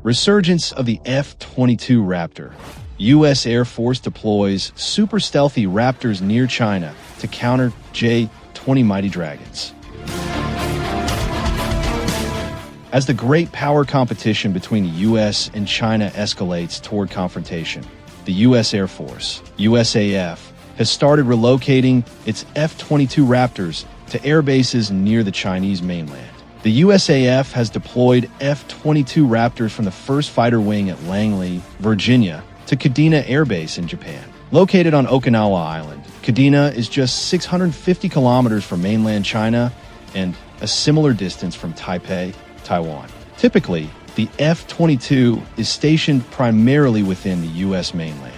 Resurgence of the F-22 Raptor. U.S. Air Force deploys super stealthy Raptors near China to counter J-20 Mighty Dragons. As the great power competition between the U.S. and China escalates toward confrontation, the U.S. Air Force, USAF, has started relocating its F-22 Raptors to air bases near the Chinese mainland. The USAF has deployed F-22 Raptors from the 1st Fighter Wing at Langley, Virginia, to Kadena Air Base in Japan. Located on Okinawa Island, Kadena is just 650 kilometers from mainland China and a similar distance from Taipei, Taiwan. Typically, the F-22 is stationed primarily within the U.S. mainland.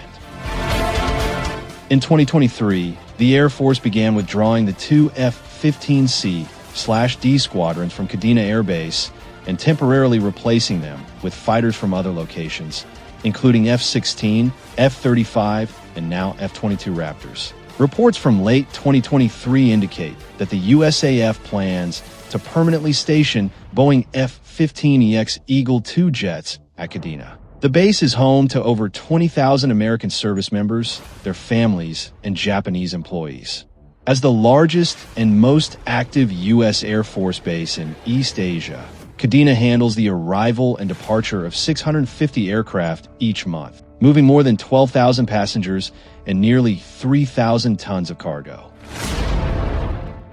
In 2023, the Air Force began withdrawing the 2 F-15C/D squadrons from Kadena Air Base and temporarily replacing them with fighters from other locations, including F-16, F-35, and now F-22 Raptors. Reports from late 2023 indicate that the USAF plans to permanently station Boeing F-15EX Eagle II jets at Kadena. The base is home to over 20,000 American service members, their families, and Japanese employees. As the largest and most active U.S. Air Force base in East Asia, Kadena handles the arrival and departure of 650 aircraft each month, moving more than 12,000 passengers and nearly 3,000 tons of cargo.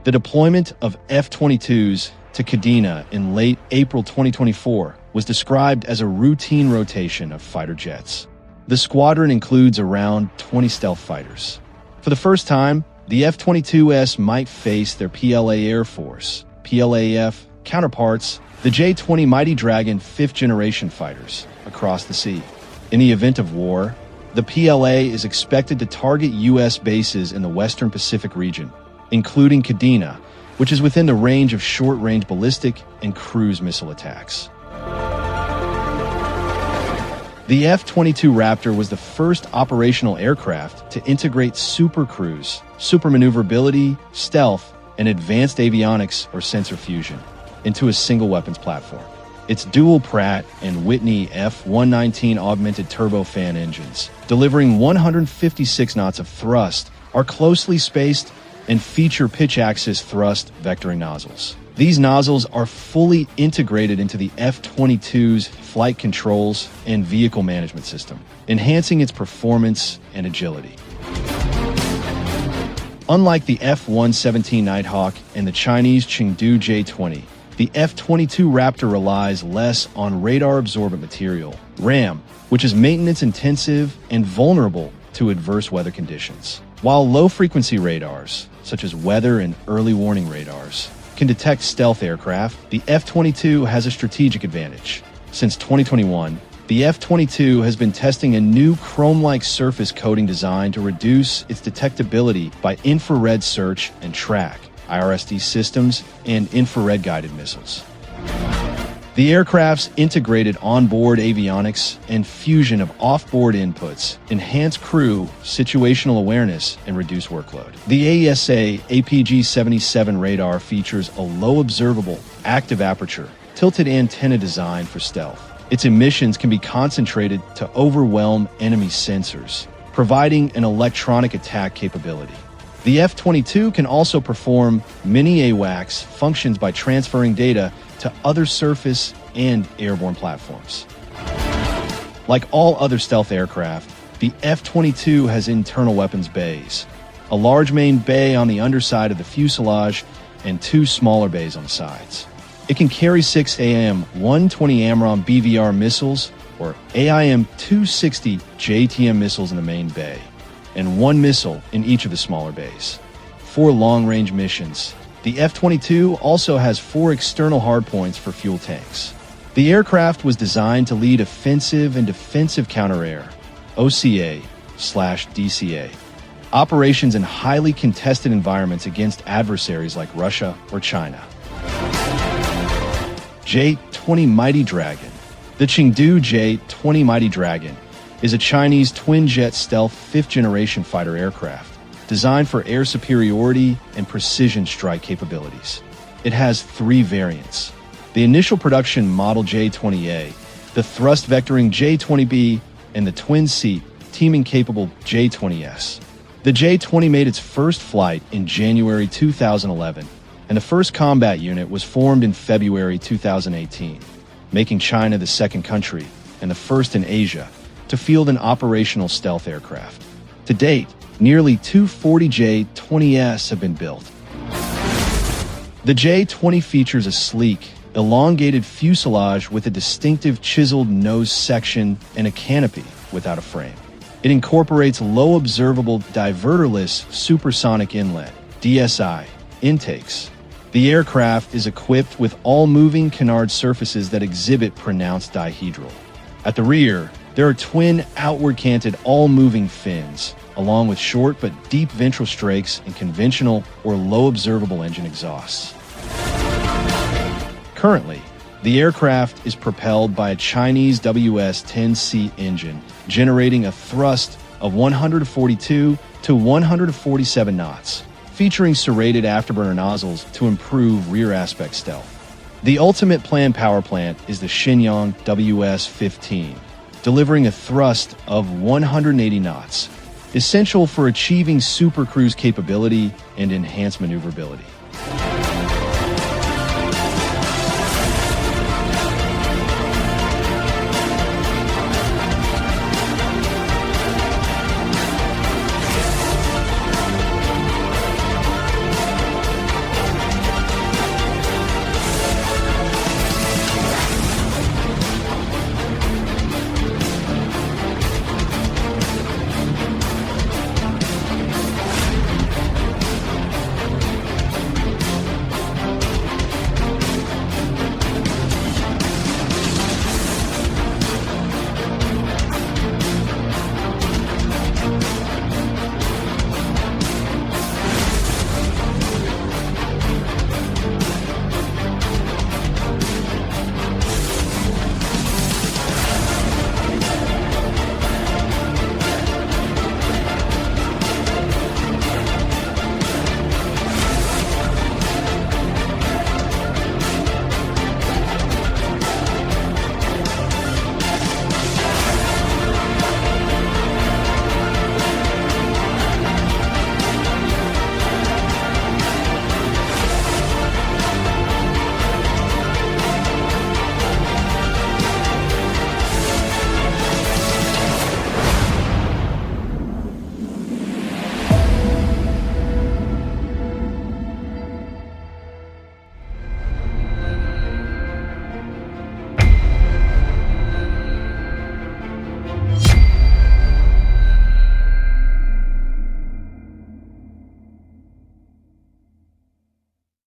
The deployment of F-22s to Kadena in late April 2024 was described as a routine rotation of fighter jets. The squadron includes around 20 stealth fighters. For the first time, the F-22s might face their PLA Air Force, PLAF counterparts, the J-20 Mighty Dragon 5th-generation fighters, across the sea. In the event of war, the PLA is expected to target U.S. bases in the Western Pacific region, including Kadena, which is within the range of short-range ballistic and cruise missile attacks. The F-22 Raptor was the first operational aircraft to integrate super cruise, super maneuverability, stealth, and advanced avionics or sensor fusion into a single weapons platform. Its dual Pratt and Whitney F-119 augmented turbofan engines, delivering 156 knots of thrust, are closely spaced and feature pitch-axis thrust vectoring nozzles. These nozzles are fully integrated into the F-22's flight controls and vehicle management system, enhancing its performance and agility. Unlike the F-117 Nighthawk and the Chinese Chengdu J-20, the F-22 Raptor relies less on radar-absorbent material, RAM, which is maintenance-intensive and vulnerable to adverse weather conditions. While low-frequency radars, such as weather and early warning radars, can detect stealth aircraft, the F-22 has a strategic advantage. Since 2021, the F-22 has been testing a new chrome-like surface coating designed to reduce its detectability by infrared search and track, IRSD systems, and infrared-guided missiles. The aircraft's integrated onboard avionics and fusion of off-board inputs enhance crew situational awareness and reduce workload. The AESA APG-77 radar features a low observable, active aperture, tilted antenna design for stealth. Its emissions can be concentrated to overwhelm enemy sensors, providing an electronic attack capability. The F-22 can also perform mini AWACS functions by transferring data to other surface and airborne platforms. Like all other stealth aircraft, the F-22 has internal weapons bays, a large main bay on the underside of the fuselage and 2 smaller bays on the sides. It can carry 6 AIM-120 AMRAAM BVR missiles or AIM-260 JTM missiles in the main bay, and 1 missile in each of the smaller bays. For long-range missions, the F-22 also has 4 external hardpoints for fuel tanks. The aircraft was designed to lead offensive and defensive counter-air, OCA/DCA, operations in highly contested environments against adversaries like Russia or China. J-20 Mighty Dragon. The Chengdu J-20 Mighty Dragon is a Chinese twin-jet stealth 5th-generation fighter aircraft designed for air superiority and precision strike capabilities. It has 3 variants: The initial production model J-20A, the thrust-vectoring J-20B, and the twin-seat, teaming-capable J-20S. The J-20 made its first flight in January 2011, and the first combat unit was formed in February 2018, making China the second country, and the first in Asia, to field an operational stealth aircraft. To date, nearly 240 J-20s have been built. The J-20 features a sleek, elongated fuselage with a distinctive chiseled nose section and a canopy without a frame. It incorporates low observable diverterless supersonic inlet (DSI) intakes. The aircraft is equipped with all-moving canard surfaces that exhibit pronounced dihedral. At the rear, there are twin outward-canted all-moving fins, along with short but deep ventral strakes and conventional or low observable engine exhausts. Currently, the aircraft is propelled by a Chinese WS-10C engine, generating a thrust of 142 to 147 knots, featuring serrated afterburner nozzles to improve rear aspect stealth. The ultimate planned power plant is the Shenyang WS-15, delivering a thrust of 180 knots, essential for achieving supercruise capability and enhanced maneuverability.